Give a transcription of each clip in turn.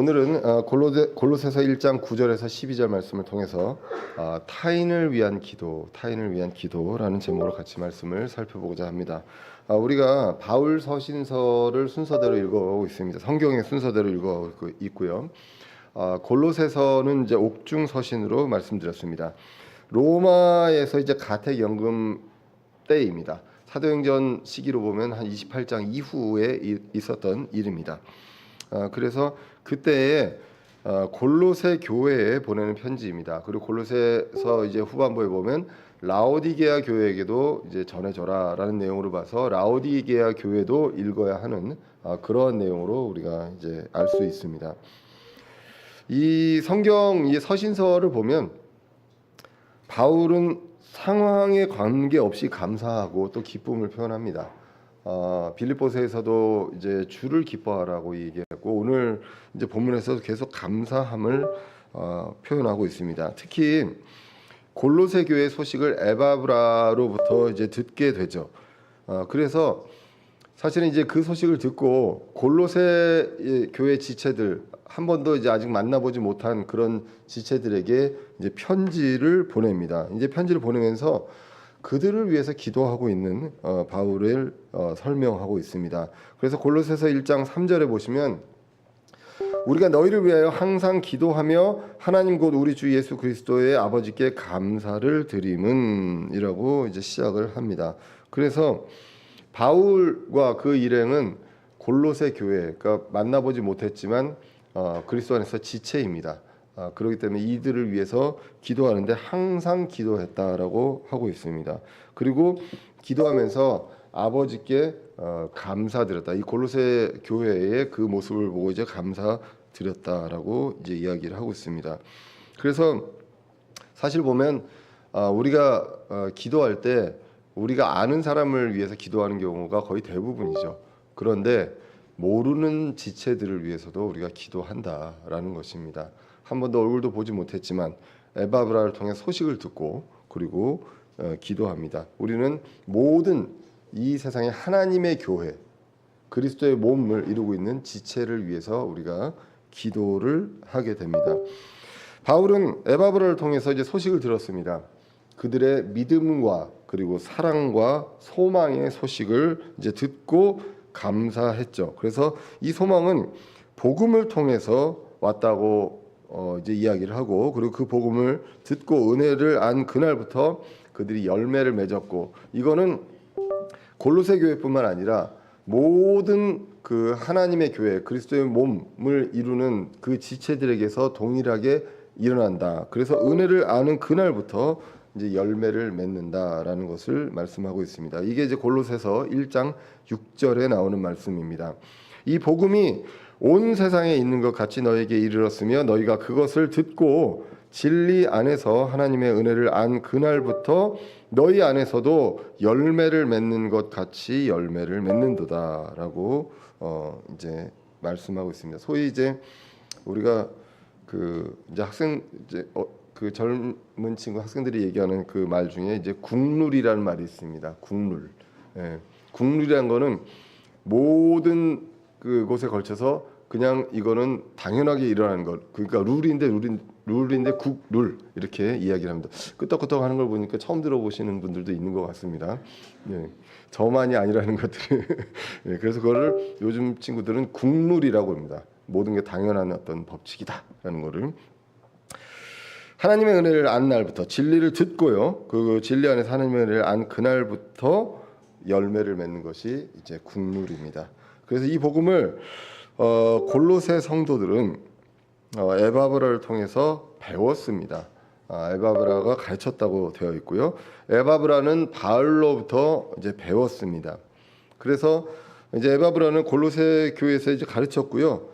오늘은 골로새서 1장 9절에서 12절 말씀을 통해서 타인을 위한 기도라는 제목으로 같이 말씀을 살펴보고자 합니다. 우리가 바울 서신서를 순서대로 읽어오고 있습니다. 성경의 순서대로 읽어오고 있고요. 골로새서는 이제 옥중 서신으로 말씀드렸습니다. 로마에서 이제 가택연금 때입니다. 사도행전 시기로 보면 한 28장 이후에 있었던 일입니다. 그래서 그때에 골로새 교회에 보내는 편지입니다. 그리고 골로새서 이제 후반부에 보면 라오디게아 교회에게도 이제 전해줘라라는 내용으로 봐서 라오디게아 교회도 읽어야 하는 그러한 내용으로 우리가 이제 알 수 있습니다. 이 성경 이 서신서를 보면 바울은 상황에 관계없이 감사하고 또 기쁨을 표현합니다. 빌립보서에서도 이제 주를 기뻐하라고 얘기했고 오늘 이제 본문에서도 계속 감사함을 표현하고 있습니다. 특히 골로새 교회 소식을 에바브라로부터 이제 듣게 되죠. 그래서 사실은 이제 그 소식을 듣고 골로새 교회 지체들 한 번도 이제 아직 만나보지 못한 그런 지체들에게 이제 편지를 보냅니다. 이제 편지를 보내면서 그들을 위해서 기도하고 있는 바울을 설명하고 있습니다. 그래서 골로새서 1장 3절에 보시면 우리가 너희를 위하여 항상 기도하며 하나님 곧 우리 주 예수 그리스도의 아버지께 감사를 드림은이라고 이제 시작을 합니다. 그래서 바울과 그 일행은 골로새 교회, 그러니까 만나보지 못했지만 그리스도 안에서 지체입니다. 그렇기 때문에 이들을 위해서 기도하는데 항상 기도했다라고 하고 있습니다. 그리고 기도하면서 아버지께 감사드렸다. 이 골로새 교회의 그 모습을 보고 이제 감사드렸다라고 이제 이야기를 하고 있습니다. 그래서 사실 보면 우리가 기도할 때 우리가 아는 사람을 위해서 기도하는 경우가 거의 대부분이죠. 그런데 모르는 지체들을 위해서도 우리가 기도한다라는 것입니다. 한 번도 얼굴도 보지 못했지만 에바브라를 통해 소식을 듣고 그리고 기도합니다. 우리는 모든 이 세상의 하나님의 교회, 그리스도의 몸을 이루고 있는 지체를 위해서 우리가 기도를 하게 됩니다. 바울은 에바브라를 통해서 이제 소식을 들었습니다. 그들의 믿음과 그리고 사랑과 소망의 소식을 이제 듣고 감사했죠. 그래서 이 소망은 복음을 통해서 왔다고 이제 이야기를 하고 그리고 그 복음을 듣고 은혜를 안 그날부터 그들이 열매를 맺었고 이거는 골로새 교회뿐만 아니라 모든 그 하나님의 교회 그리스도의 몸을 이루는 그 지체들에게서 동일하게 일어난다. 그래서 은혜를 아는 그날부터 이제 열매를 맺는다라는 것을 말씀하고 있습니다. 이게 이제 골로새서 1장 6절에 나오는 말씀입니다. 이 복음이 온 세상에 있는 것 같이 너에게 이르렀으며 너희가 그것을 듣고 진리 안에서 하나님의 은혜를 안 그날부터 너희 안에서도 열매를 맺는 것 같이 열매를 맺는도다라고 이제 말씀하고 있습니다. 소위 이제 우리가 그 이제 그 젊은 친구 학생들이 얘기하는 그 말 중에 이제 국룰이라는 말이 있습니다. 국룰. 국룰이라는 거는 모든 그곳에 걸쳐서 그냥 이거는 당연하게 일어나는 것. 그러니까 룰인데 국룰 이렇게 이야기를 합니다. 끄떡끄떡 하는 걸 보니까 처음 들어보시는 분들도 있는 것 같습니다. 저만이 아니라는 것들이. 그래서 그거를 요즘 친구들은 국룰이라고 합니다. 모든 게 당연한 어떤 법칙이다라는 거를. 하나님의 은혜를 안 날부터 진리를 듣고요. 그 진리 안에서 하나님의 은혜를 안 그날부터 열매를 맺는 것이 이제 국룰입니다. 그래서 이 복음을 골로새 성도들은 에바브라를 통해서 배웠습니다. 에바브라가 가르쳤다고 되어 있고요. 에바브라는 바울로부터 이제 배웠습니다. 그래서 이제 에바브라는 골로새 교회에서 이제 가르쳤고요.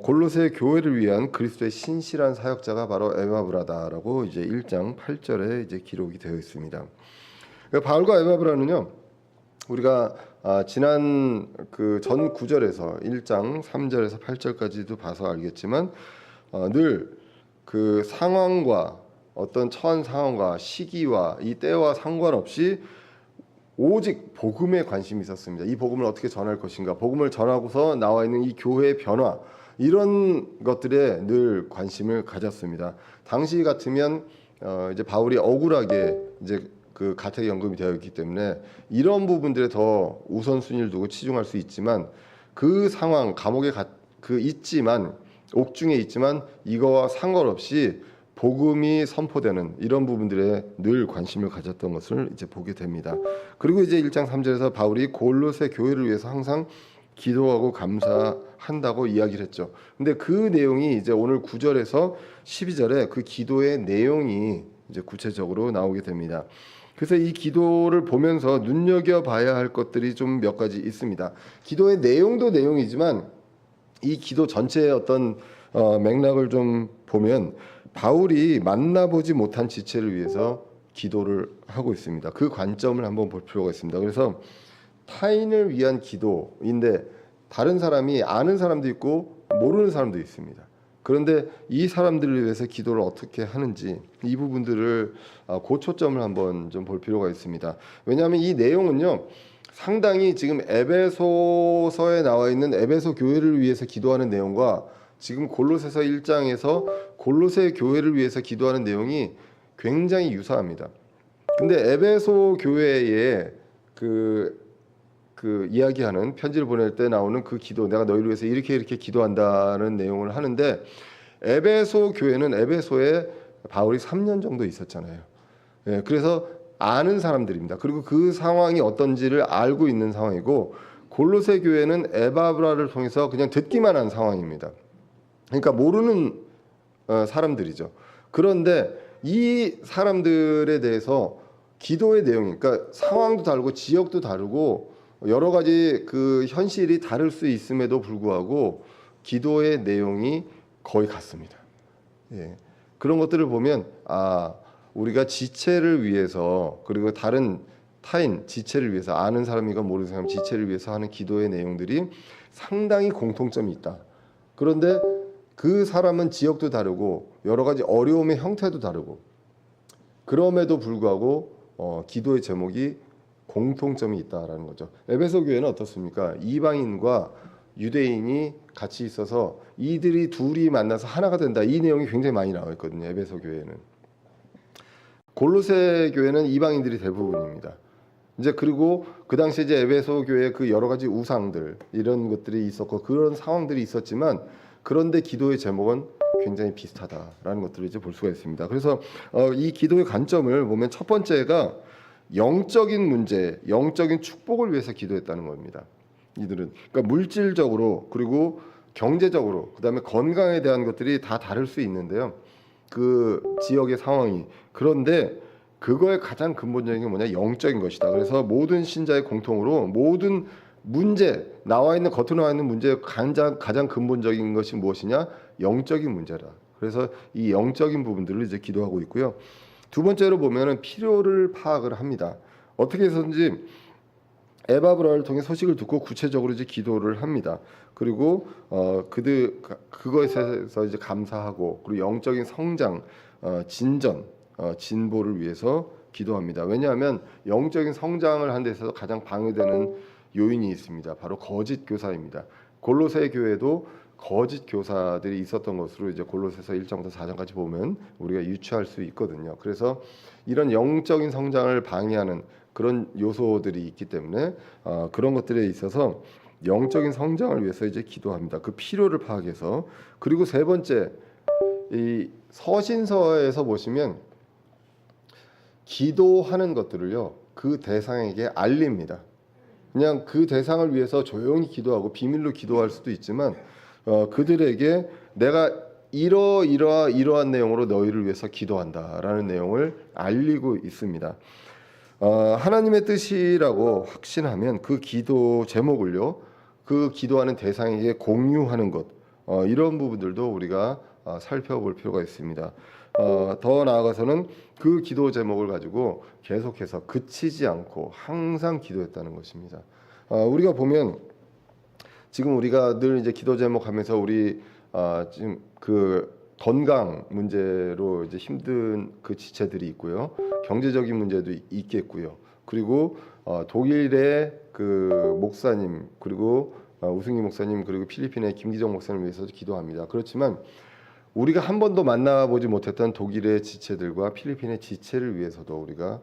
골로새 교회를 위한 그리스도의 신실한 사역자가 바로 에바브라다라고 이제 1장 8절에 이제 기록이 되어 있습니다. 바울과 에바브라는요. 우리가 지난 그 전 구절에서 1장 3절에서 8절까지도 봐서 알겠지만 늘 그 상황과 어떤 처한 상황과 시기와 이 때와 상관없이 오직 복음에 관심이 있었습니다. 이 복음을 어떻게 전할 것인가, 복음을 전하고서 나와 있는 이 교회의 변화, 이런 것들에 늘 관심을 가졌습니다. 당시 같으면 이제 바울이 억울하게 이제 그 가택 연금이 되어 있기 때문에 이런 부분들에 더 우선순위를 두고 치중할 수 있지만 그 상황 감옥에 있지만 옥중에 있지만 이거와 상관없이 복음이 선포되는 이런 부분들에 늘 관심을 가졌던 것을 이제 보게 됩니다. 그리고 이제 1장 3절에서 바울이 골로새 교회를 위해서 항상 기도하고 감사한다고 이야기를 했죠. 근데 그 내용이 이제 오늘 9절에서 12절에 그 기도의 내용이 이제 구체적으로 나오게 됩니다. 그래서 이 기도를 보면서 눈여겨봐야 할 것들이 좀 몇 가지 있습니다. 기도의 내용도 내용이지만 이 기도 전체의 어떤 맥락을 좀 보면 바울이 만나보지 못한 지체를 위해서 기도를 하고 있습니다. 그 관점을 한번 볼 필요가 있습니다. 그래서 타인을 위한 기도인데 다른 사람이 아는 사람도 있고 모르는 사람도 있습니다. 그런데 이 사람들을 위해서 기도를 어떻게 하는지 이 부분들을 고초점을 한번 좀 볼 필요가 있습니다. 왜냐하면 이 내용은요 상당히 지금 에베소서에 나와 있는 에베소 교회를 위해서 기도하는 내용과 지금 골로새서 1장에서 골로새 교회를 위해서 기도하는 내용이 굉장히 유사합니다. 근데 에베소 교회에 그 이야기하는 편지를 보낼 때 나오는 그 기도, 내가 너희를 위해서 이렇게 기도한다는 내용을 하는데 에베소 교회는 에베소에 바울이 3년 정도 있었잖아요. 예, 그래서 아는 사람들입니다. 그리고 그 상황이 어떤지를 알고 있는 상황이고 골로새 교회는 에바브라를 통해서 그냥 듣기만 한 상황입니다. 그러니까 모르는 사람들이죠. 그런데 이 사람들에 대해서 기도의 내용이, 그러니까 상황도 다르고 지역도 다르고 여러 가지 그 현실이 다를 수 있음에도 불구하고 기도의 내용이 거의 같습니다. 예. 그런 것들을 보면 우리가 지체를 위해서 그리고 다른 타인 지체를 위해서 아는 사람이건 모르는 사람 지체를 위해서 하는 기도의 내용들이 상당히 공통점이 있다. 그런데 그 사람은 지역도 다르고 여러 가지 어려움의 형태도 다르고 그럼에도 불구하고 기도의 제목이 공통점이 있다라는 거죠. 에베소 교회는 어떻습니까? 이방인과 유대인이 같이 있어서 이들이 둘이 만나서 하나가 된다. 이 내용이 굉장히 많이 나와 있거든요. 에베소 교회는. 골로새 교회는 이방인들이 대부분입니다. 이제 그리고 그 당시에 이제 에베소 교회의 그 여러 가지 우상들 이런 것들이 있었고 그런 상황들이 있었지만 그런데 기도의 제목은 굉장히 비슷하다라는 것들을 이제 볼 수가 있습니다. 그래서 이 기도의 관점을 보면 첫 번째가 영적인 문제, 영적인 축복을 위해서 기도했다는 겁니다. 이들은 그러니까 물질적으로 그리고 경제적으로 그다음에 건강에 대한 것들이 다 다를 수 있는데요. 그 지역의 상황이 그런데 그거의 가장 근본적인 게 뭐냐 영적인 것이다. 그래서 모든 신자의 공통으로 모든 문제 나와 있는 겉으로 나와 있는 문제의 가장 근본적인 것이 무엇이냐 영적인 문제다. 그래서 이 영적인 부분들을 이제 기도하고 있고요. 두 번째로 보면은 필요를 파악을 합니다. 어떻게 해서든지 에바브라를 통해 소식을 듣고 구체적으로 이제 기도를 합니다. 그리고 그거에 대해서 이제 감사하고 그리고 영적인 성장, 진전, 진보를 위해서 기도합니다. 왜냐하면 영적인 성장을 하는 데 있어서 가장 방해되는 요인이 있습니다. 바로 거짓 교사입니다. 골로새 교회도 거짓 교사들이 있었던 것으로 이제 골로새서 1장부터 4장까지 보면 우리가 유추할 수 있거든요. 그래서 이런 영적인 성장을 방해하는 그런 요소들이 있기 때문에 그런 것들에 있어서 영적인 성장을 위해서 이제 기도합니다. 그 필요를 파악해서. 그리고 세 번째 이 서신서에서 보시면 기도하는 것들을요 그 대상에게 알립니다. 그냥 그 대상을 위해서 조용히 기도하고 비밀로 기도할 수도 있지만 그들에게 내가 이러한 내용으로 너희를 위해서 기도한다라는 내용을 알리고 있습니다. 하나님의 뜻이라고 확신하면 그 기도 제목을요 그 기도하는 대상에게 공유하는 것 이런 부분들도 우리가 살펴볼 필요가 있습니다. 더 나아가서는 그 기도 제목을 가지고 계속해서 그치지 않고 항상 기도했다는 것입니다. 우리가 보면 지금 우리가 늘 이제 기도 제목 하면서 우리 지금 그 건강 문제로 이제 힘든 그 지체들이 있고요. 경제적인 문제도 있겠고요. 그리고 독일의 그 목사님 그리고 우승희 목사님 그리고 필리핀의 김기정 목사님을 위해서도 기도합니다. 그렇지만 우리가 한 번도 만나보지 못했던 독일의 지체들과 필리핀의 지체를 위해서도 우리가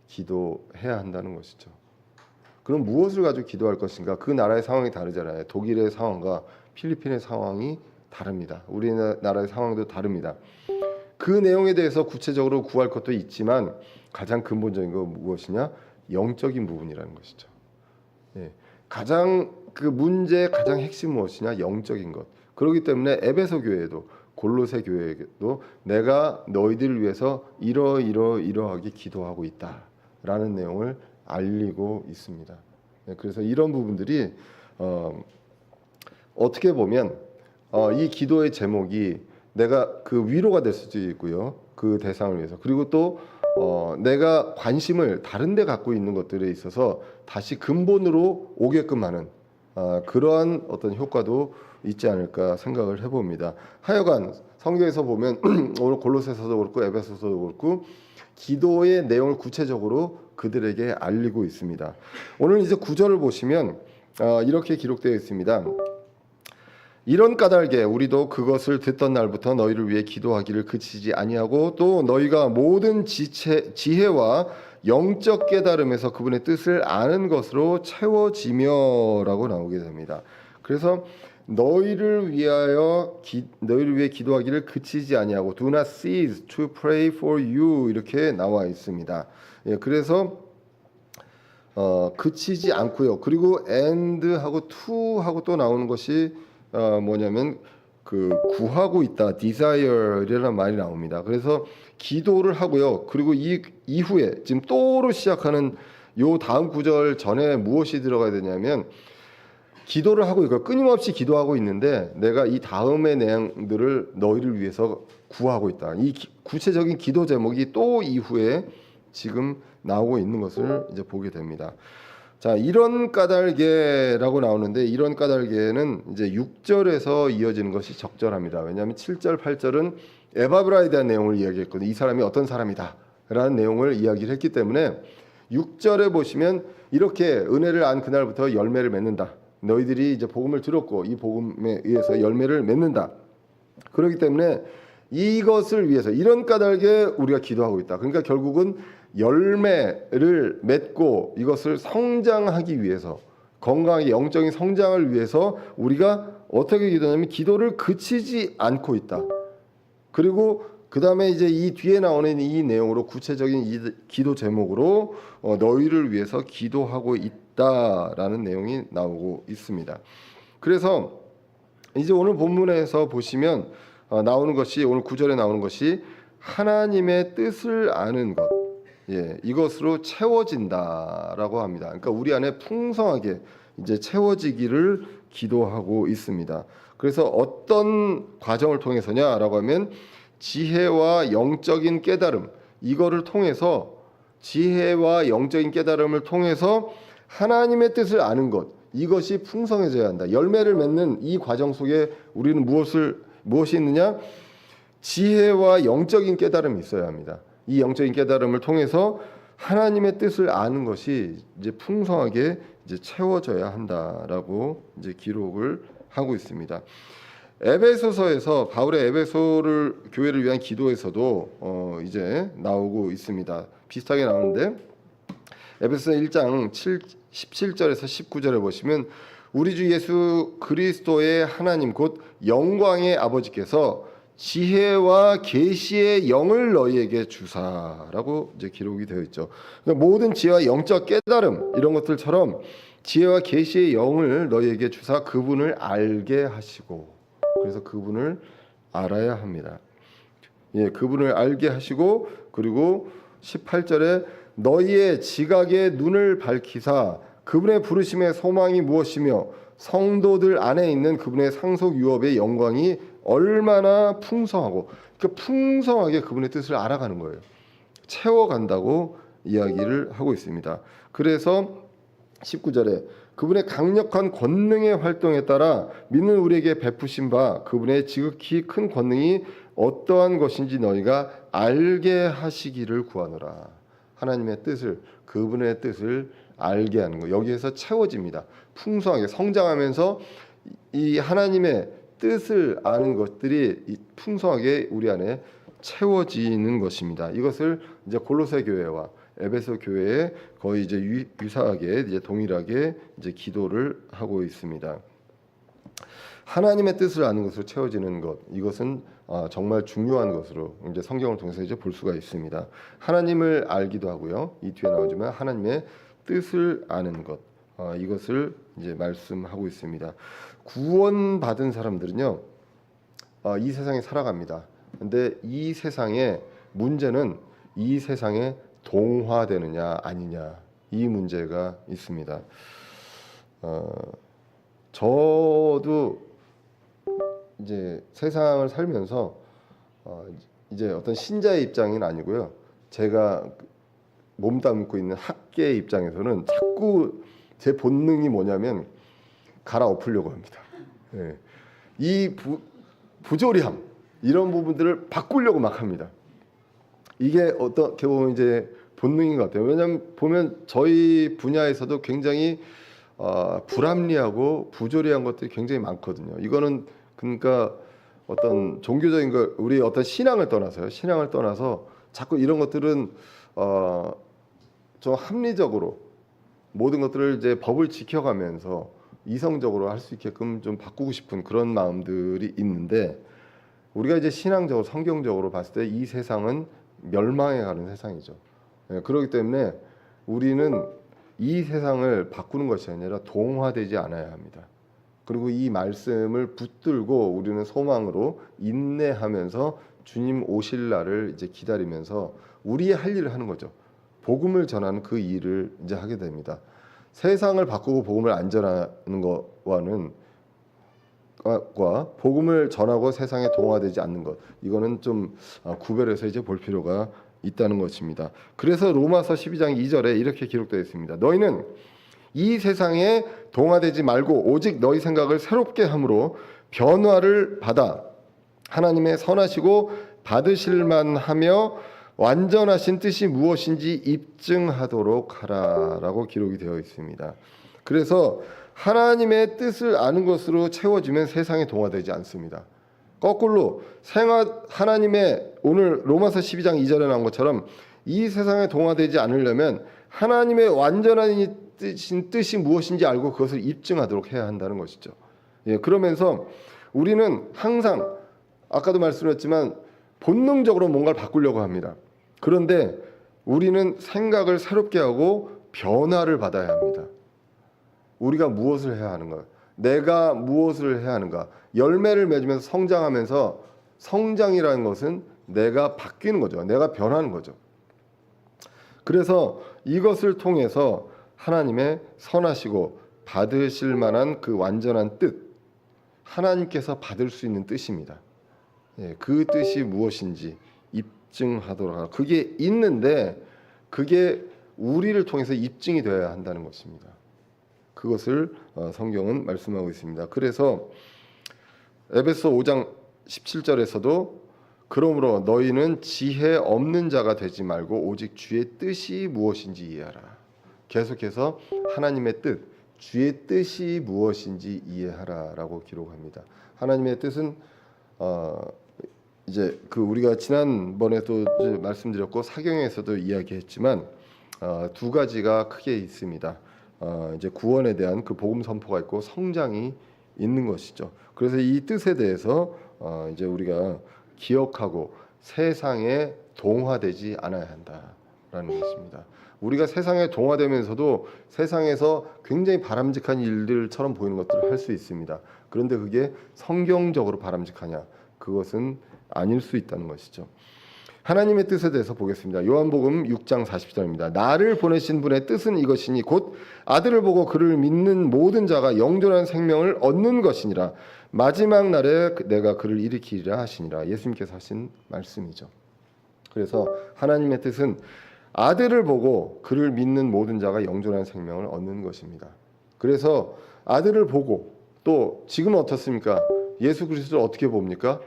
기도해야 한다는 것이죠. 그럼 무엇을 가지고 기도할 것인가? 그 나라의 상황이 다르잖아요. 독일의 상황과 필리핀의 상황이 다릅니다. 우리나라의 상황도 다릅니다. 그 내용에 대해서 구체적으로 구할 것도 있지만 가장 근본적인 건 무엇이냐? 영적인 부분이라는 것이죠. 예. 가장 그 문제의 가장 핵심 무엇이냐? 영적인 것. 그렇기 때문에 에베소 교회도 골로새 교회도 내가 너희들을 위해서 이러하게 기도하고 있다라는 내용을 알리고 있습니다. 예. 그래서 이런 부분들이 어떻게 보면 이 기도의 제목이 내가 그 위로가 될 수도 있고요. 그 대상을 위해서. 그리고 또 내가 관심을 다른 데 갖고 있는 것들에 있어서 다시 근본으로 오게끔 하는 그러한 어떤 효과도 있지 않을까 생각을 해봅니다. 하여간 성경에서 보면 오늘 골로새서도 그렇고 에베소서도 그렇고 기도의 내용을 구체적으로 그들에게 알리고 있습니다. 오늘 이제 9절을 보시면 이렇게 기록되어 있습니다. 이런 까닭에 우리도 그것을 듣던 날부터 너희를 위해 기도하기를 그치지 아니하고 또 너희가 모든 지혜와 영적 깨달음에서 그분의 뜻을 아는 것으로 채워지며라고 나오게 됩니다. 그래서 너희를 위해 기도하기를 그치지 아니하고 do not cease to pray for you 이렇게 나와 있습니다. 예, 그래서 그치지 않고요. 그리고 and하고 to하고 또 나오는 것이 뭐냐면 그 구하고 있다, desire이라는 말이 나옵니다. 그래서 기도를 하고요. 그리고 이 이후에 지금 또로 시작하는 요 다음 구절 전에 무엇이 들어가야 되냐면 기도를 하고 이거 끊임없이 기도하고 있는데 내가 이 다음의 내용들을 너희를 위해서 구하고 있다. 이 구체적인 기도 제목이 또 이후에 지금 나오고 있는 것을 이제 보게 됩니다. 자, 이런 까닭에라고 나오는데 이런 까닭에는 이제 6절에서 이어지는 것이 적절합니다. 왜냐하면 7절, 8절은 에바브라에 대한 내용을 이야기했거든요. 이 사람이 어떤 사람이다 라는 내용을 이야기를 했기 때문에 6절에 보시면 이렇게 은혜를 안 그날부터 열매를 맺는다. 너희들이 이제 복음을 들었고 이 복음에 의해서 열매를 맺는다. 그렇기 때문에 이것을 위해서 이런 까닭에 우리가 기도하고 있다. 그러니까 결국은 열매를 맺고 이것을 성장하기 위해서 건강하게 영적인 성장을 위해서 우리가 어떻게 기도하냐면 기도를 그치지 않고 있다. 그리고 그 다음에 이제 이 뒤에 나오는 이 내용으로 구체적인 이 기도 제목으로 너희를 위해서 기도하고 있다라는 내용이 나오고 있습니다. 그래서 이제 오늘 본문에서 보시면 나오는 것이 오늘 9절에 나오는 것이 하나님의 뜻을 아는 것, 예, 이것으로 채워진다라고 합니다. 그러니까 우리 안에 풍성하게 이제 채워지기를 기도하고 있습니다. 그래서 어떤 과정을 통해서냐라고 하면 지혜와 영적인 깨달음 이거를 통해서 지혜와 영적인 깨달음을 통해서 하나님의 뜻을 아는 것 이것이 풍성해져야 한다. 열매를 맺는 이 과정 속에 우리는 무엇이 있느냐? 지혜와 영적인 깨달음이 있어야 합니다. 이 영적인 깨달음을 통해서 하나님의 뜻을 아는 것이 이제 풍성하게 이제 채워져야 한다라고 이제 기록을 하고 있습니다. 에베소서에서 바울의 에베소를 교회를 위한 기도에서도 이제 나오고 있습니다. 비슷하게 나오는데 에베소 1장 17절에서 19절에 보시면 우리 주 예수 그리스도의 하나님 곧 영광의 아버지께서 지혜와 계시의 영을 너희에게 주사라고 이제 기록이 되어 있죠. 그러니까 모든 지혜와 영적 깨달음 이런 것들처럼 지혜와 계시의 영을 너희에게 주사 그분을 알게 하시고 그래서 그분을 알아야 합니다. 예, 그분을 알게 하시고 그리고 18절에 너희의 지각의 눈을 밝히사 그분의 부르심의 소망이 무엇이며 성도들 안에 있는 그분의 상속 유업의 영광이 얼마나 풍성하고 그러니까 풍성하게 그분의 뜻을 알아가는 거예요. 채워간다고 이야기를 하고 있습니다. 그래서 19절에 그분의 강력한 권능의 활동에 따라 믿는 우리에게 베푸신 바 그분의 지극히 큰 권능이 어떠한 것인지 너희가 알게 하시기를 구하노라. 하나님의 뜻을 그분의 뜻을 알게 하는 거 여기에서 채워집니다. 풍성하게 성장하면서 이 하나님의 뜻을 아는 것들이 풍성하게 우리 안에 채워지는 것입니다. 이것을 이제 골로새 교회와 에베소 교회에 거의 이제 유사하게 이제 동일하게 이제 기도를 하고 있습니다. 하나님의 뜻을 아는 것으로 채워지는 것, 이것은 정말 중요한 것으로 이제 성경을 통해서 이제 볼 수가 있습니다. 하나님을 알기도 하고요. 이 뒤에 나오지만 하나님의 뜻을 아는 것, 이것을 이제 말씀하고 있습니다. 구원받은 사람들은요, 이 세상에 살아갑니다. 근데 이 세상의 문제는 이 세상에 동화되느냐 아니냐, 이 문제가 있습니다. 저도 이제 세상을 살면서 이제 어떤 신자의 입장은 아니고요. 제가 몸담고 있는 학계의 입장에서는 자꾸 제 본능이 뭐냐면 갈아엎으려고 합니다. 예. 이 부조리함 이런 부분들을 바꾸려고 막 합니다. 이게 어떻게 보면 이제 본능인 것 같아요. 왜냐하면 보면 저희 분야에서도 굉장히 불합리하고 부조리한 것들이 굉장히 많거든요. 이거는 그러니까 어떤 종교적인 걸 우리 어떤 신앙을 떠나서 자꾸 이런 것들은 좀 합리적으로 모든 것들을 이제 법을 지켜가면서 이성적으로 할 수 있게끔 좀 바꾸고 싶은 그런 마음들이 있는데, 우리가 이제 신앙적으로 성경적으로 봤을 때 이 세상은 멸망해가는 세상이죠. 그렇기 때문에 우리는 이 세상을 바꾸는 것이 아니라 동화되지 않아야 합니다. 그리고 이 말씀을 붙들고 우리는 소망으로 인내하면서 주님 오실 날을 이제 기다리면서 우리의 할 일을 하는 거죠. 복음을 전하는 그 일을 이제 하게 됩니다. 세상을 바꾸고 복음을 안 전하는 것과는 복음을 전하고 세상에 동화되지 않는 것, 이거는 좀 구별해서 이제 볼 필요가 있다는 것입니다. 그래서 로마서 12장 2절에 이렇게 기록되어 있습니다. 너희는 이 세상에 동화되지 말고 오직 너희 생각을 새롭게 함으로 변화를 받아 하나님의 선하시고 받으실 만하며 완전하신 뜻이 무엇인지 입증하도록 하라라고 기록이 되어 있습니다. 그래서 하나님의 뜻을 아는 것으로 채워지면 세상에 동화되지 않습니다. 거꾸로 하나님의 오늘 로마서 12장 2절에 나온 것처럼 이 세상에 동화되지 않으려면 하나님의 완전한 뜻이 무엇인지 알고 그것을 입증하도록 해야 한다는 것이죠. 예, 그러면서 우리는 항상 아까도 말씀드렸지만 본능적으로 뭔가를 바꾸려고 합니다. 그런데 우리는 생각을 새롭게 하고 변화를 받아야 합니다. 우리가 무엇을 해야 하는가? 내가 무엇을 해야 하는가? 열매를 맺으면서 성장하면서, 성장이라는 것은 내가 바뀌는 거죠. 내가 변하는 거죠. 그래서 이것을 통해서 하나님의 선하시고 받으실 만한 그 완전한 뜻, 하나님께서 받을 수 있는 뜻입니다. 예, 그 뜻이 무엇인지 입증하도록 하라. 그게 있는데 그게 우리를 통해서 입증이 되어야 한다는 것입니다. 그것을 성경은 말씀하고 있습니다. 그래서 에베소 5장 17절에서도 그러므로 너희는 지혜 없는 자가 되지 말고 오직 주의 뜻이 무엇인지 이해하라. 계속해서 하나님의 뜻, 주의 뜻이 무엇인지 이해하라라고 기록합니다. 하나님의 뜻은 이제 그 우리가 지난번에도 말씀드렸고 사경에서도 이야기했지만 두 가지가 크게 있습니다. 이제 구원에 대한 그 복음 선포가 있고 성장이 있는 것이죠. 그래서 이 뜻에 대해서 이제 우리가 기억하고 세상에 동화되지 않아야 한다라는 것입니다. 우리가 세상에 동화되면서도 세상에서 굉장히 바람직한 일들처럼 보이는 것들을 할 수 있습니다. 그런데 그게 성경적으로 바람직하냐? 그것은 아닐 수 있다는 것이죠. 하나님의 뜻에 대해서 보겠습니다. 요한복음 6장 40절입니다. 나를 보내신 분의 뜻은 이것이니 곧 아들을 보고 그를 믿는 모든 자가 영존한 생명을 얻는 것이니라. 마지막 날에 내가 그를 일으키리라 하시니라. 예수님께서 하신 말씀이죠. 그래서 하나님의 뜻은 아들을 보고 그를 믿는 모든 자가 영존한 생명을 얻는 것입니다. 그래서 아들을 보고 또 지금은 어떻습니까? 예수 그리스도를 어떻게 봅니까?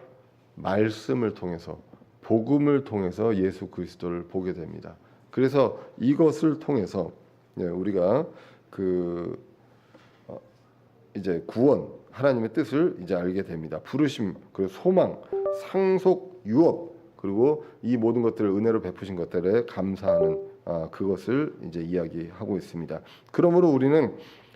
말씀을 통해서, 복음을 통해서 예수 그리스도를 보게 됩니다. 그래서 이것을 통해서 우리가 그 이제 구원, 하나님의 뜻을 이제 알게 됩니다. 부르심, 그리고 소망, 상속, 유업, 그리고 이 모든 것들을 은혜로 베푸신 것들에 감사하는 그것을 이제 이야기하고 있습니다. 그러므로 우리는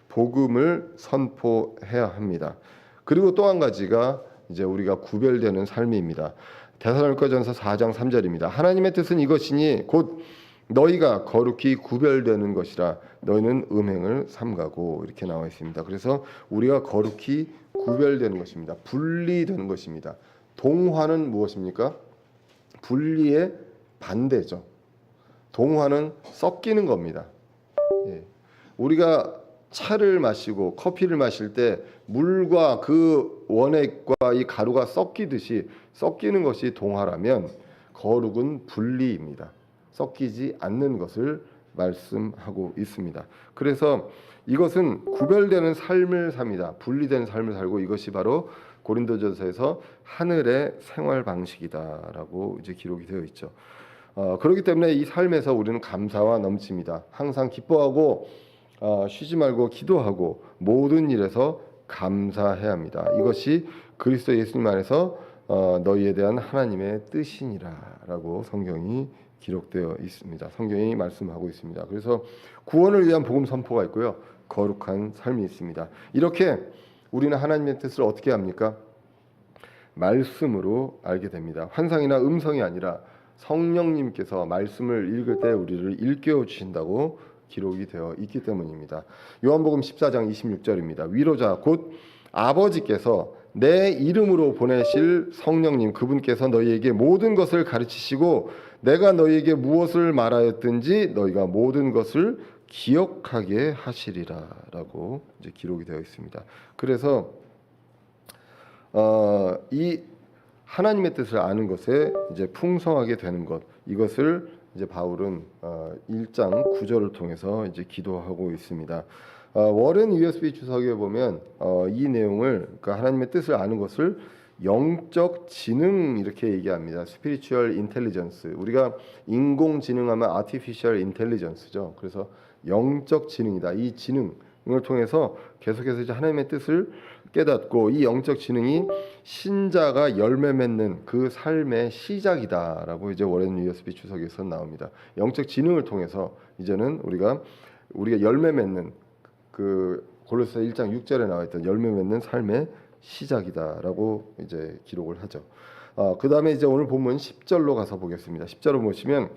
복음을 선포해야 합니다. 그리고 또 한 가지가 이제 우리가 구별되는 삶입니다. 데살로니가전서 4장 3절입니다. 하나님의 뜻은 이것이니 곧 너희가 거룩히 구별되는 것이라 너희는 음행을 삼가고, 이렇게 나와 있습니다. 그래서 우리가 거룩히 구별되는 것입니다. 분리되는 것입니다. 동화는 무엇입니까? 분리의 반대죠. 동화는 섞이는 겁니다. 예. 우리가 차를 마시고 커피를 마실 때 물과 그 원액과 이 가루가 섞이듯이 섞이는 것이 동화라면 거룩은 분리입니다. 섞이지 않는 것을 말씀하고 있습니다. 그래서 이것은 구별되는 삶을 삽니다. 분리된 삶을 살고, 이것이 바로 고린도전서에서 하늘의 생활 방식이다라고 이제 기록이 되어 있죠. 그렇기 때문에 이 삶에서 우리는 감사와 넘칩니다. 항상 기뻐하고 쉬지 말고 기도하고 모든 일에서 감사해야 합니다. 이것이 그리스도 예수님 안에서 너희에 대한 하나님의 뜻이니라라고 성경이 기록되어 있습니다. 성경이 말씀하고 있습니다. 그래서 구원을 위한 복음 선포가 있고요, 거룩한 삶이 있습니다. 이렇게 우리는 하나님의 뜻을 어떻게 합니까? 말씀으로 알게 됩니다. 환상이나 음성이 아니라 성령님께서 말씀을 읽을 때 우리를 일깨워 주신다고 기록이 되어 있기 때문입니다. 요한복음 14장 26절입니다. 위로자 곧 아버지께서 내 이름으로 보내실 성령님, 그분께서 너희에게 모든 것을 가르치시고 내가 너희에게 무엇을 말하였든지 너희가 모든 것을 기억하게 하시리라라고 이제 기록이 되어 있습니다. 그래서 이 하나님의 뜻을 아는 것에 이제 풍성하게 되는 것, 이것을 이제 바울은 1장 9절을 통해서 이제 기도하고 있습니다. 워렌 USB 주석에 보면 이 내용을, 그러니까 하나님의 뜻을 아는 것을 영적 지능 이렇게 얘기합니다. 스피리추얼 인텔리전스. 우리가 인공지능하면 아티피셜 인텔리전스죠. 그래서 영적 지능이다. 이 지능을 통해서 계속해서 이제 하나님의 뜻을 깨닫고, 이 영적 지능이 신자가 열매 맺는 그 삶의 시작이다라고 이제 워렌 USB 주석에서 나옵니다. 영적 지능을 통해서 이제는 우리가 열매 맺는, 그 골로새 1장 6절에 나와 있던 열매 맺는 삶의 시작이다라고 이제 기록을 하죠. 그 다음에 이제 오늘 본문 10절로 가서 보겠습니다. 10절을 보시면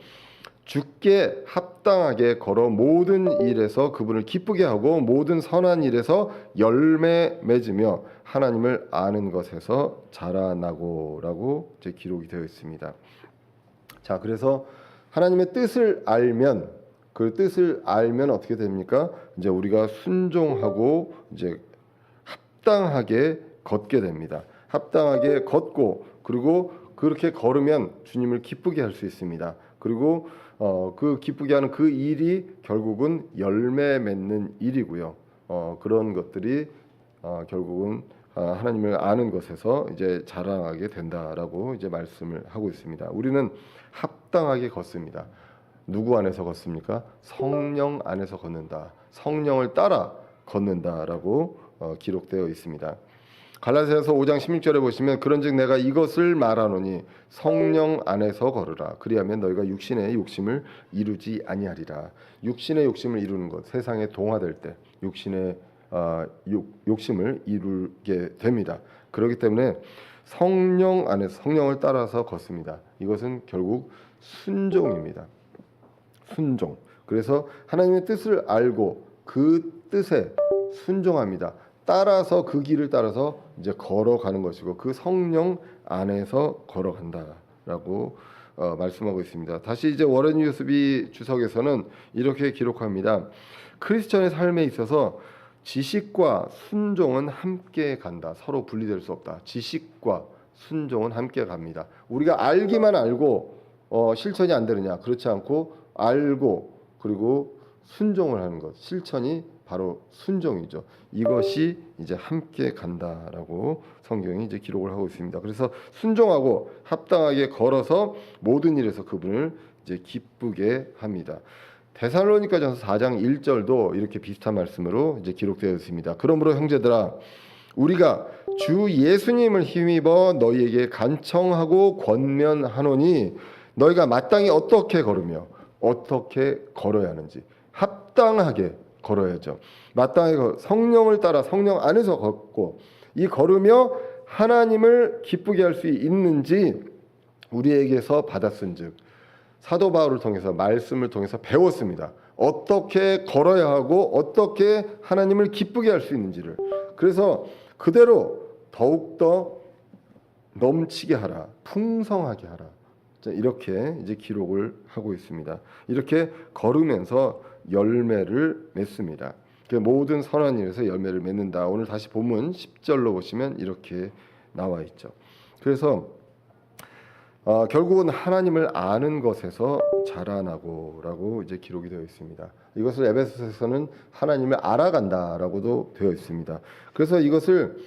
주께 합당하게 걸어 모든 일에서 그분을 기쁘게 하고 모든 선한 일에서 열매 맺으며 하나님을 아는 것에서 자라나고라고 이제 기록이 되어 있습니다. 자, 그래서 하나님의 뜻을 알면, 그 뜻을 알면 어떻게 됩니까? 이제 우리가 순종하고 이제 합당하게 걷게 됩니다. 합당하게 걷고, 그리고 그렇게 걸으면 주님을 기쁘게 할 수 있습니다. 그리고 그 기쁘게 하는 그 일이 결국은 열매 맺는 일이고요. 그런 것들이 결국은 하나님을 아는 것에서 이제 자라나게 된다라고 이제 말씀을 하고 있습니다. 우리는 합당하게 걷습니다. 누구 안에서 걷습니까? 성령 안에서 걷는다. 성령을 따라 걷는다라고 기록되어 있습니다. 갈라디아서 5장 16절에 보시면 그런즉 내가 이것을 말하노니 성령 안에서 걸으라. 그리하면 너희가 육신의 욕심을 이루지 아니하리라. 육신의 욕심을 이루는 것, 세상에 동화될 때 육신의 욕심을 이루게 됩니다. 그렇기 때문에 성령 안에서 성령을 따라서 걷습니다. 이것은 결국 순종입니다. 순종. 그래서 하나님의 뜻을 알고 그 뜻에 순종합니다. 따라서 그 길을 따라서 이제 걸어가는 것이고 그 성령 안에서 걸어간다라고 말씀하고 있습니다. 다시 이제 워렌 USB 주석에서는 이렇게 기록합니다. 크리스천의 삶에 있어서 지식과 순종은 함께 간다. 서로 분리될 수 없다. 지식과 순종은 함께 갑니다. 우리가 알기만 알고 실천이 안 되느냐? 그렇지 않고 알고 그리고 순종을 하는 것, 실천이 바로 순종이죠. 이것이 이제 함께 간다라고 성경이 이제 기록을 하고 있습니다. 그래서 순종하고 합당하게 걸어서 모든 일에서 그분을 이제 기쁘게 합니다. 데살로니가전서 4장 1절도 이렇게 비슷한 말씀으로 이제 기록되어 있습니다. 그러므로 형제들아 우리가 주 예수님을 힘입어 너희에게 간청하고 권면하노니 너희가 마땅히 어떻게 걸으며 어떻게 걸어야 하는지 합당하게 걸어야죠. 마땅히 성령을 따라 성령 안에서 걷고 이 걸으며 하나님을 기쁘게 할 수 있는지 우리에게서 받았은즉 사도 바울을 통해서 말씀을 통해서 배웠습니다. 어떻게 걸어야 하고 어떻게 하나님을 기쁘게 할 수 있는지를. 그래서 그대로 더욱더 넘치게 하라, 풍성하게 하라. 이렇게 이제 기록을 하고 있습니다. 이렇게 걸으면서 열매를 맺습니다. 모든 선한 일에서 열매를 맺는다. 오늘 다시 본문 10절로 보시면 이렇게 나와 있죠. 그래서 결국은 하나님을 아는 것에서 자라나고라고 이제 기록이 되어 있습니다. 이것을 에베소서에서는 하나님을 알아간다라고도 되어 있습니다. 그래서 이것을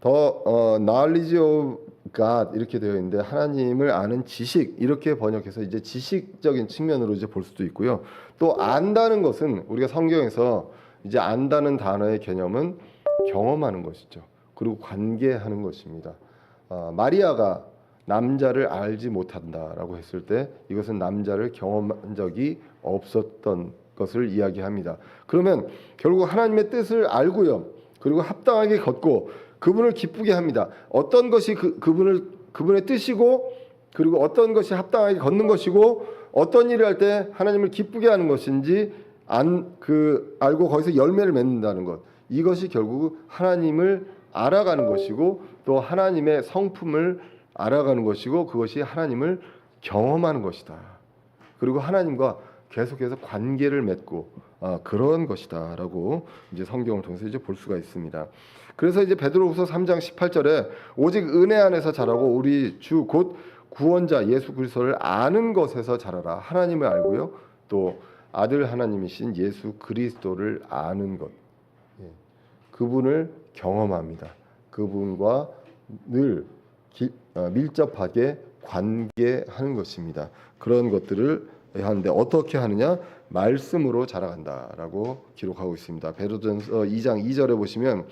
더 knowledge of God 이렇게 되어 있는데 하나님을 아는 지식 이렇게 번역해서 이제 지식적인 측면으로 이제 볼 수도 있고요. 또 안다는 것은 우리가 성경에서 이제 안다는 단어의 개념은 경험하는 것이죠. 그리고 관계하는 것입니다. 마리아가 남자를 알지 못한다라고 했을 때 이것은 남자를 경험한 적이 없었던 것을 이야기합니다. 그러면 결국 하나님의 뜻을 알고요. 그리고 합당하게 걷고 그분을 기쁘게 합니다. 어떤 것이 그분의 뜻이고 그리고 어떤 것이 합당하게 걷는 것이고 어떤 일을 할 때 하나님을 기쁘게 하는 것인지 알고 거기서 열매를 맺는다는 것. 이것이 결국 하나님을 알아가는 것이고 또 하나님의 성품을 알아가는 것이고 그것이 하나님을 경험하는 것이다. 그리고 하나님과 계속해서 관계를 맺고 그런 것이다라고 이제 성경을 통해서 이제 볼 수가 있습니다. 그래서 이제 베드로후서 3장 18절에 오직 은혜 안에서 자라고 우리 주 곧 구원자 예수 그리스도를 아는 것에서 자라라. 하나님을 알고요. 또 아들 하나님이신 예수 그리스도를 아는 것. 그분을 경험합니다. 그분과 늘 밀접하게 관계하는 것입니다. 그런 것들을 하는데 어떻게 하느냐? 말씀으로 자라간다라고 기록하고 있습니다. 베드로전서 2장 2절에 보시면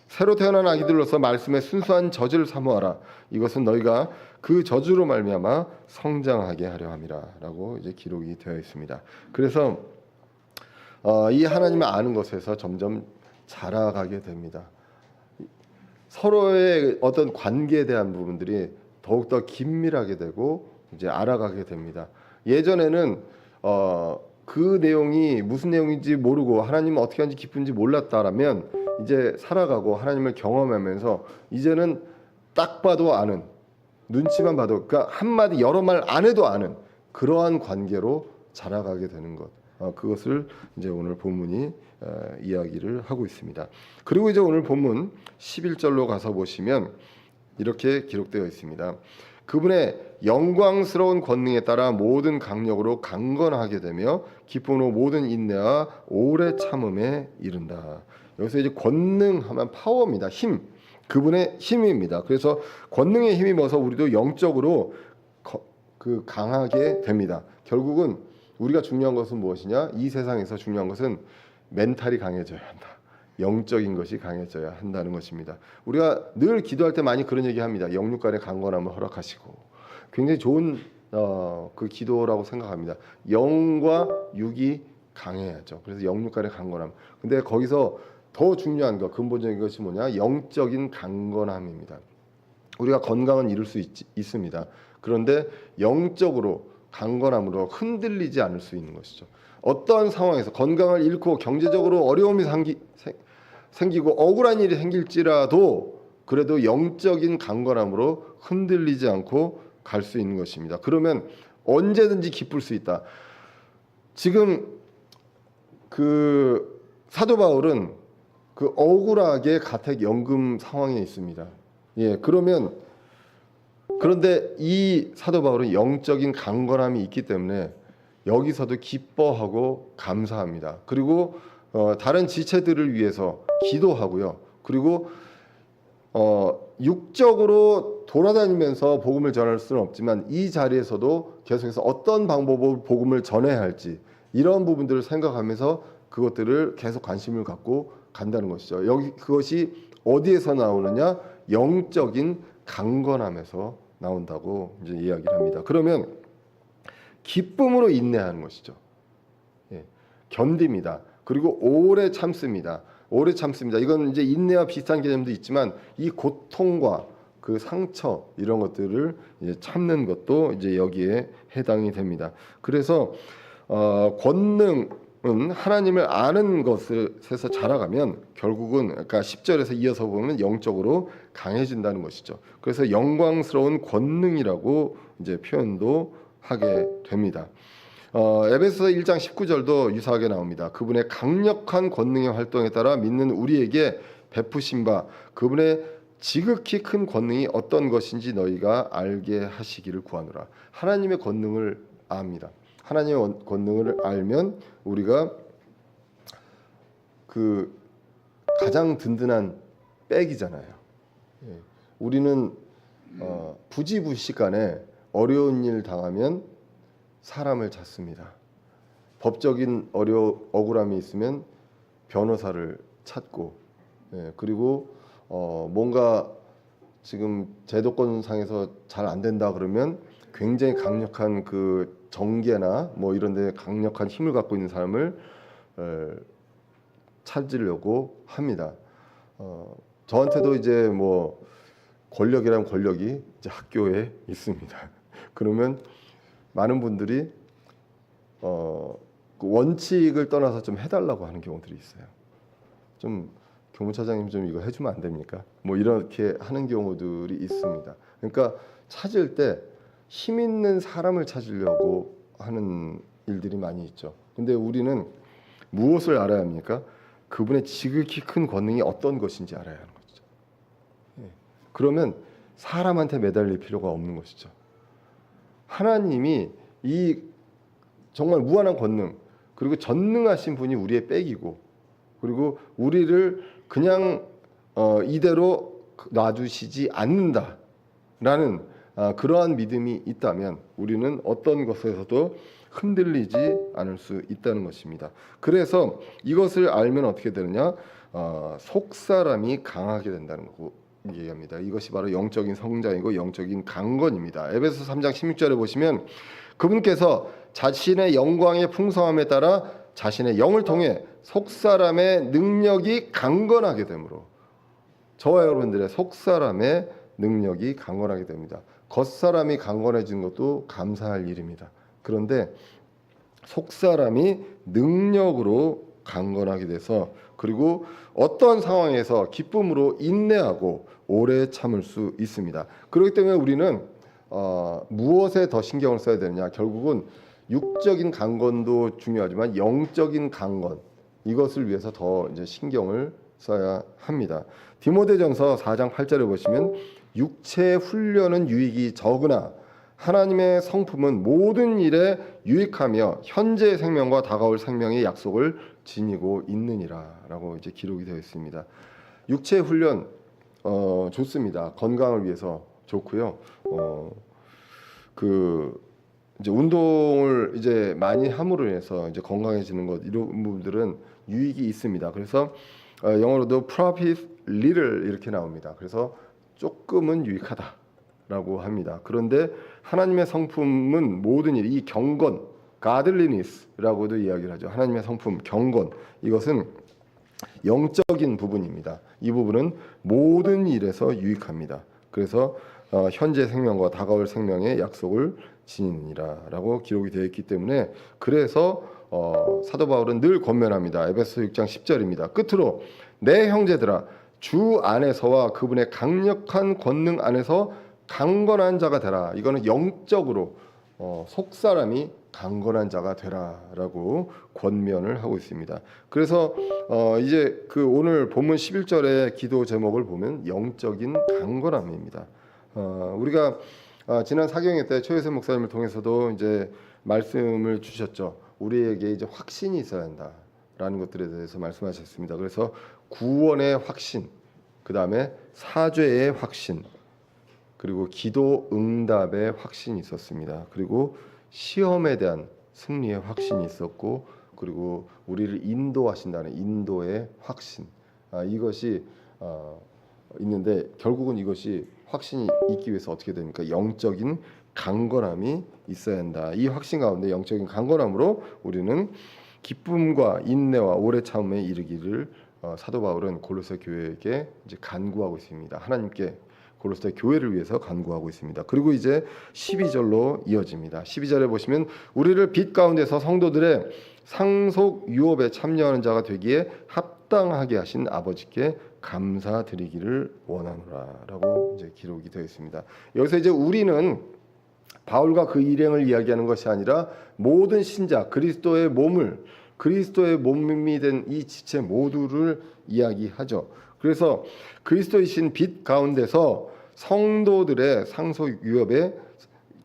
새로 태어난 아기들로서 말씀의 순수한 젖을 사모하라. 이것은 너희가 그 젖으로 말미암아 성장하게 하려 함이라라고 이제 기록이 되어 있습니다. 그래서 이 하나님을 아는 것에서 점점 자라가게 됩니다. 서로의 어떤 관계에 대한 부분들이 더욱더 긴밀하게 되고 이제 알아가게 됩니다. 예전에는 그 내용이 무슨 내용인지 모르고 하나님은 어떻게 하는지 기쁜지 몰랐다라면 이제 살아가고 하나님을 경험하면서 이제는 딱 봐도 아는, 눈치만 봐도 그러니까 한마디 여러 말 안 해도 아는 그러한 관계로 자라가게 되는 것. 그것을 이제 오늘 본문이 이야기를 하고 있습니다. 그리고 이제 오늘 본문 11절로 가서 보시면 이렇게 기록되어 있습니다. 그분의 영광스러운 권능에 따라 모든 강력으로 강건하게 되며 기쁨으로 모든 인내와 오래 참음에 이른다. 여기서 이제 권능하면 파워입니다. 힘, 그분의 힘입니다. 그래서 권능에 힘입어서 우리도 영적으로 강하게 됩니다. 결국은 우리가 중요한 것은 무엇이냐? 이 세상에서 중요한 것은 멘탈이 강해져야 한다. 영적인 것이 강해져야 한다는 것입니다. 우리가 늘 기도할 때 많이 그런 얘기합니다. 영육 간의 강건함을 허락하시고 굉장히 좋은 그 기도라고 생각합니다. 영과 육이 강해야죠. 그래서 영육 간의 강건함. 근데 거기서 더 중요한 것, 근본적인 것이 뭐냐? 영적인 강건함입니다. 우리가 건강은 이룰 수 있습니다. 그런데 영적으로 강건함으로 흔들리지 않을 수 있는 것이죠. 어떤 상황에서 건강을 잃고 경제적으로 어려움이 생기고 억울한 일이 생길지라도 그래도 영적인 강건함으로 흔들리지 않고 갈 수 있는 것입니다. 그러면 언제든지 기쁠 수 있다. 지금 그 사도 바울은 그 억울하게 가택연금 상황에 있습니다. 그런데 이 사도 바울은 영적인 강건함이 있기 때문에 여기서도 기뻐하고 감사합니다. 그리고 다른 지체들을 위해서 기도하고요. 그리고 육적으로 돌아다니면서 복음을 전할 수는 없지만 이 자리에서도 계속해서 어떤 방법으로 복음을 전해야 할지 이런 부분들을 생각하면서 그것들을 계속 관심을 갖고 간다는 것이죠. 여기 그것이 어디에서 나오느냐? 영적인 강건함에서 나온다고 이제 이야기를 합니다. 그러면 기쁨으로 인내하는 것이죠. 예, 견딥니다. 그리고 오래 참습니다. 오래 참습니다. 이건 이제 인내와 비슷한 개념도 있지만 이 고통과 그 상처 이런 것들을 이제 참는 것도 이제 여기에 해당이 됩니다. 그래서 권능은 하나님을 아는 것에서 자라가면 결국은 그러니까 10절에서 이어서 보면 영적으로 강해진다는 것이죠. 그래서 영광스러운 권능이라고 이제 표현도 하게 됩니다. 에베소서 1장 19절도 유사하게 나옵니다. 그분의 강력한 권능의 활동에 따라 믿는 우리에게 베푸신 바 그분의 지극히 큰 권능이 어떤 것인지 너희가 알게 하시기를 구하노라. 하나님의 권능을 압니다. 하나님의 권능을 알면 우리가 그 가장 든든한 백이잖아요. 예. 우리는 부지불식간에 어려운 일 당하면 사람을 찾습니다. 법적인 억울함이 있으면 변호사를 찾고, 예, 그리고 뭔가 지금 제도권상에서 잘 안 된다 그러면 굉장히 강력한 그 정계나 뭐 이런 데 강력한 힘을 갖고 있는 사람을 찾으려고 합니다. 저한테도 이제 뭐 권력이라는 권력이 이제 학교에 있습니다. 그러면 많은 분들이 그 원칙을 떠나서 좀 해달라고 하는 경우들이 있어요. 좀 교무차장님 좀 이거 해주면 안 됩니까? 뭐 이렇게 하는 경우들이 있습니다. 그러니까 찾을 때 힘 있는 사람을 찾으려고 하는 일들이 많이 있죠. 근데 우리는 무엇을 알아야 합니까? 그분의 지극히 큰 권능이 어떤 것인지 알아야 하는 것이죠. 예. 그러면 사람한테 매달릴 필요가 없는 것이죠. 하나님이 이 정말 무한한 권능 그리고 전능하신 분이 우리의 백이고 그리고 우리를 그냥 이대로 놔두시지 않는다라는 그러한 믿음이 있다면 우리는 어떤 것에서도 흔들리지 않을 수 있다는 것입니다. 그래서 이것을 알면 어떻게 되느냐? 속사람이 강하게 된다는 거 얘기합니다. 이것이 바로 영적인 성장이고 영적인 강건입니다. 에베소 3장 16절에 보시면 그분께서 자신의 영광의 풍성함에 따라 자신의 영을 통해 속사람의 능력이 강건하게 되므로 저와 여러분들의 속사람의 능력이 강건하게 됩니다. 겉사람이 강건해지는 것도 감사할 일입니다. 그런데 속사람이 능력으로 강건하게 돼서 그리고 어떤 상황에서 기쁨으로 인내하고 오래 참을 수 있습니다. 그렇기 때문에 우리는 무엇에 더 신경을 써야 되느냐? 결국은 육적인 강건도 중요하지만 영적인 강건 이것을 위해서 더 이제 신경을 써야 합니다. 디모데전서 4장 8절에 보시면 육체의 훈련은 유익이 적으나 하나님의 성품은 모든 일에 유익하며 현재의 생명과 다가올 생명의 약속을 지니고 있느니라라고 이제 기록이 되어 있습니다. 육체 훈련 좋습니다. 건강을 위해서 좋고요. 그 이제 운동을 이제 많이 함으로 해서 이제 건강해지는 것 이런 부분들은 유익이 있습니다. 그래서 영어로도 profit little 이렇게 나옵니다. 그래서 조금은 유익하다라고 합니다. 그런데 하나님의 성품은 모든 일, 이 경건, godliness라고도 이야기를 하죠. 하나님의 성품, 경건, 이것은 영적인 부분입니다. 이 부분은 모든 일에서 유익합니다. 그래서 현재 생명과 다가올 생명의 약속을 지니니라라고 기록이 되어 있기 때문에 그래서 사도 바울은 늘 권면합니다. 에베소 6장 10절입니다. 끝으로 내 형제들아 주 안에서와 그분의 강력한 권능 안에서 강건한 자가 되라. 이거는 영적으로 속사람이 강건한 자가 되라라고 권면을 하고 있습니다. 그래서 이제 그 오늘 본문 11절의 기도 제목을 보면 영적인 강건함입니다. 우리가 지난 사경회 때 최혜세 목사님을 통해서도 이제 말씀을 주셨죠. 우리에게 이제 확신이 있어야 한다라는 것들에 대해서 말씀하셨습니다. 그래서 구원의 확신, 그 다음에 사죄의 확신, 그리고 기도 응답의 확신이 있었습니다. 그리고 시험에 대한 승리의 확신이 있었고, 그리고 우리를 인도하신다는 인도의 확신, 이것이 있는데, 결국은 이것이 확신이 있기 위해서 어떻게 됩니까? 영적인 강건함이 있어야 한다. 이 확신 가운데 영적인 강건함으로 우리는 기쁨과 인내와 오래 참음에 이르기를 사도 바울은 골로새 교회에게 이제 간구하고 있습니다. 하나님께 골로새 교회를 위해서 간구하고 있습니다. 그리고 이제 12절로 이어집니다. 12절에 보시면 우리를 빛 가운데서 성도들의 상속 유업에 참여하는 자가 되기에 합당하게 하신 아버지께 감사드리기를 원하노라라고 이제 기록이 되어 있습니다. 여기서 이제 우리는 바울과 그 일행을 이야기하는 것이 아니라 모든 신자 그리스도의 몸이 된 이 지체 모두를 이야기하죠. 그래서 그리스도이신 빛 가운데서 성도들의 상속 유업에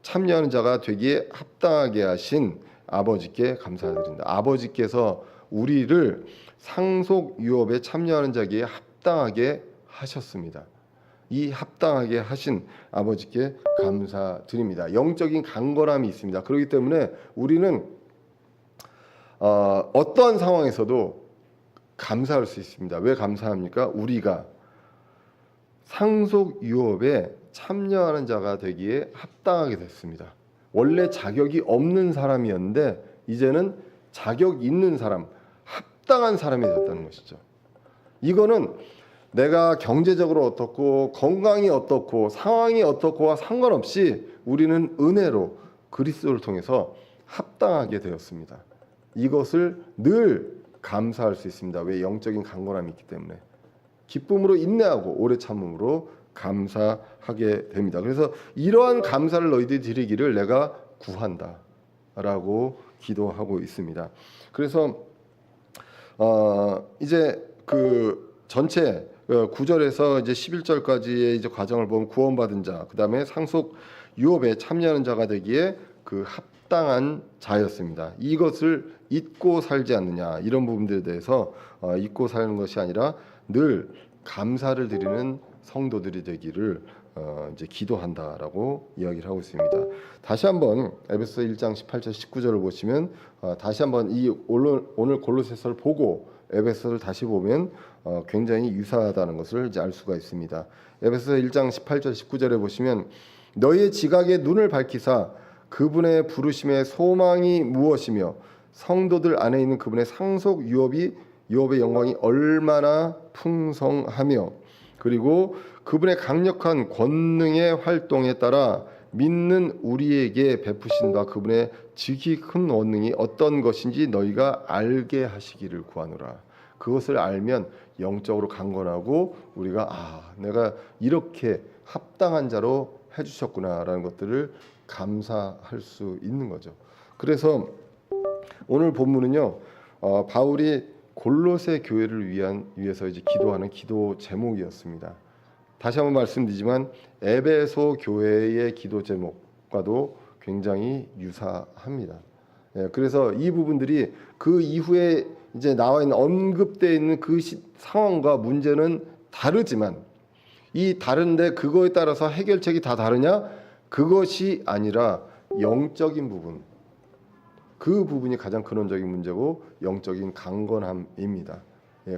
참여하는 자가 되기에 합당하게 하신 아버지께 감사드린다. 아버지께서 우리를 상속 유업에 참여하는 자기에 합당하게 하셨습니다. 이 합당하게 하신 아버지께 감사드립니다. 영적인 강건함이 있습니다. 그렇기 때문에 우리는 어떠한 상황에서도 감사할 수 있습니다. 왜 감사합니까? 우리가 상속 유업에 참여하는 자가 되기에 합당하게 됐습니다. 원래 자격이 없는 사람이었는데 이제는 자격 있는 사람, 합당한 사람이 됐다는 것이죠. 이거는 내가 경제적으로 어떻고 건강이 어떻고 상황이 어떻고와 상관없이 우리는 은혜로 그리스도를 통해서 합당하게 되었습니다. 이것을 늘 감사할 수 있습니다. 왜? 영적인 강건함이 있기 때문에. 기쁨으로 인내하고 오래 참음으로 감사하게 됩니다. 그래서 이러한 감사를 너희들이 드리기를 내가 구한다 라고 기도하고 있습니다. 그래서 이제 그 전체 9절에서 이제 11절까지의 이제 과정을 보면 구원받은 자, 그 다음에 상속 유업에 참여하는 자가 되기에 그 합당한 자였습니다. 이것을 잊고 살지 않느냐, 이런 부분들에 대해서 잊고 사는 것이 아니라 늘 감사를 드리는 성도들이 되기를 이제 기도한다라고 이야기를 하고 있습니다. 다시 한번 에베소 1장 18절 19절을 보시면 다시 한번 이 오늘 골로새서를 보고 에베소를 다시 보면 굉장히 유사하다는 것을 이제 알 수가 있습니다. 에베소 1장 18절 19절에 보시면 너희의 지각의 눈을 밝히사 그분의 부르심의 소망이 무엇이며 성도들 안에 있는 그분의 상속 유업의 영광이 얼마나 풍성하며 그리고 그분의 강력한 권능의 활동에 따라 믿는 우리에게 베푸신 바 그분의 지극히 큰 원능이 어떤 것인지 너희가 알게 하시기를 구하노라. 그것을 알면 영적으로 강건하고 우리가 내가 이렇게 합당한 자로 해주셨구나라는 것들을 감사할 수 있는 거죠. 그래서 오늘 본문은요, 바울이 골로새 교회를 위해서 이제 기도하는 기도 제목이었습니다. 다시 한번 말씀드리지만 에베소 교회의 기도 제목과도 굉장히 유사합니다. 그래서 이 부분들이 그 이후에 이제 나와 있는 언급되어 있는 그 상황과 문제는 다르지만 이 다른데 그거에 따라서 해결책이 다 다르냐? 그것이 아니라 영적인 부분, 그 부분이 가장 근원적인 문제고 영적인 강건함입니다.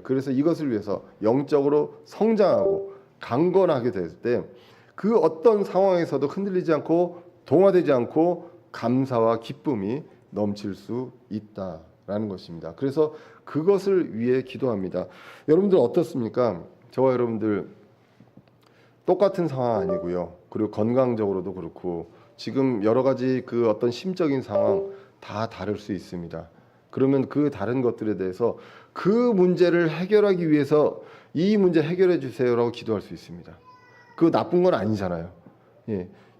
그래서 이것을 위해서 영적으로 성장하고 강건하게 될 때 그 어떤 상황에서도 흔들리지 않고 동화되지 않고 감사와 기쁨이 넘칠 수 있다라는 것입니다. 그래서 그것을 위해 기도합니다. 여러분들 어떻습니까? 저와 여러분들 똑같은 상황 아니고요. 그리고 건강적으로도 그렇고 지금 여러 가지 그 어떤 심적인 상황 다 다를 수 있습니다. 그러면 그 다른 것들에 대해서 그 문제를 해결하기 위해서 이 문제 해결해 주세요라고 기도할 수 있습니다. 그 나쁜 건 아니잖아요.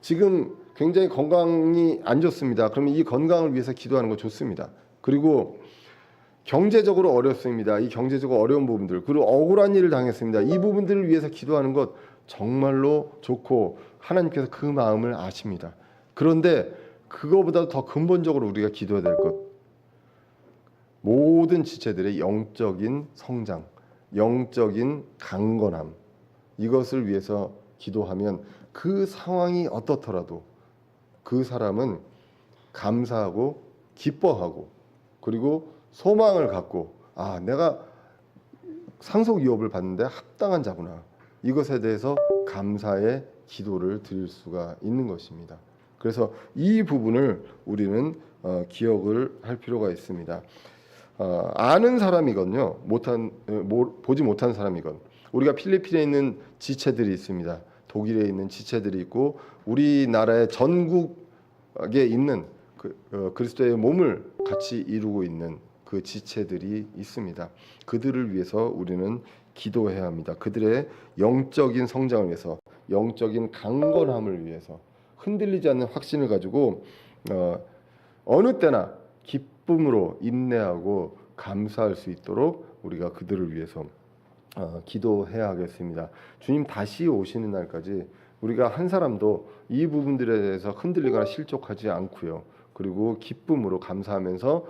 지금 굉장히 건강이 안 좋습니다. 그러면 이 건강을 위해서 기도하는 거 좋습니다. 그리고 경제적으로 어렵습니다. 이 경제적으로 어려운 부분들, 그리고 억울한 일을 당했습니다. 이 부분들을 위해서 기도하는 것 정말로 좋고 하나님께서 그 마음을 아십니다. 그런데 그거보다 더 근본적으로 우리가 기도해야 될 것, 모든 지체들의 영적인 성장, 영적인 강건함, 이것을 위해서 기도하면 그 상황이 어떻더라도 그 사람은 감사하고 기뻐하고 그리고 소망을 갖고 내가 상속 유업을 받는데 합당한 자구나. 이것에 대해서 감사의 기도를 드릴 수가 있는 것입니다. 그래서 이 부분을 우리는 기억을 할 필요가 있습니다. 아는 사람이건요, 보지 못한 사람이건, 우리가 필리핀에 있는 지체들이 있습니다. 독일에 있는 지체들이 있고 우리나라의 전국에 있는 그리스도의 몸을 같이 이루고 있는 그 지체들이 있습니다. 그들을 위해서 우리는 기도해야 합니다. 그들의 영적인 성장을 위해서, 영적인 강건함을 위해서 흔들리지 않는 확신을 가지고 어느 때나 기쁨으로 인내하고 감사할 수 있도록 우리가 그들을 위해서 기도해야 하겠습니다. 주님 다시 오시는 날까지 우리가 한 사람도 이 부분들에 대해서 흔들리거나 실족하지 않고요. 그리고 기쁨으로 감사하면서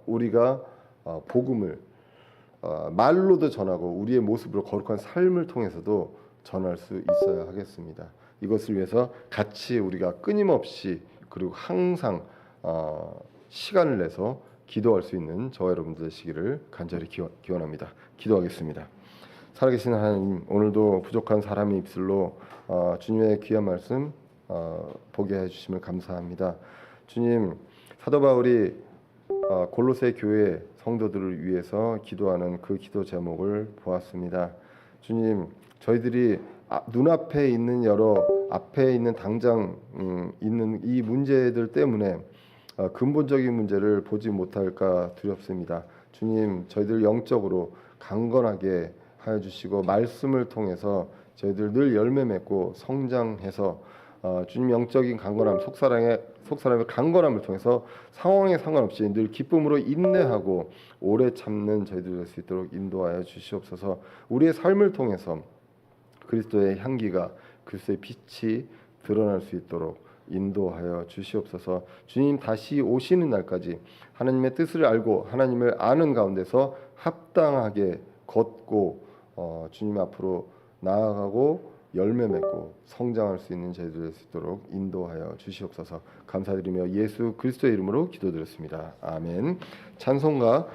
우리가 복음을 말로도 전하고 우리의 모습으로 거룩한 삶을 통해서도 전할 수 있어야 하겠습니다. 이것을 위해서 같이 우리가 끊임없이 그리고 항상 시간을 내서 기도할 수 있는 저와 여러분들 되시기를 간절히 기원합니다. 기도하겠습니다. 살아계신 하나님, 오늘도 부족한 사람의 입술로 주님의 귀한 말씀 보게 해주심을 감사합니다. 주님, 사도 바울이 골로새 교회 성도들을 위해서 기도하는 그 기도 제목을 보았습니다. 주님, 저희들이 눈앞에 있는 앞에 있는 당장 있는 이 문제들 때문에 근본적인 문제를 보지 못할까 두렵습니다. 주님, 저희들 영적으로 강건하게 하여 주시고 말씀을 통해서 저희들 늘 열매 맺고 성장해서 주님 영적인 강건함, 속사람의 강건함을 통해서 상황에 상관없이 늘 기쁨으로 인내하고 오래 참는 저희들 될 수 있도록 인도하여 주시옵소서. 우리의 삶을 통해서 그리스도의 향기가, 그리스도의 빛이 드러날 수 있도록 인도하여 주시옵소서. 주님 다시 오시는 날까지 하나님의 뜻을 알고 하나님을 아는 가운데서 합당하게 걷고 주님 앞으로 나아가고 열매 맺고 성장할 수 있는 저희들 될 수 있도록 인도하여 주시옵소서. 감사드리며 예수 그리스도의 이름으로 기도드렸습니다. 아멘. 찬송가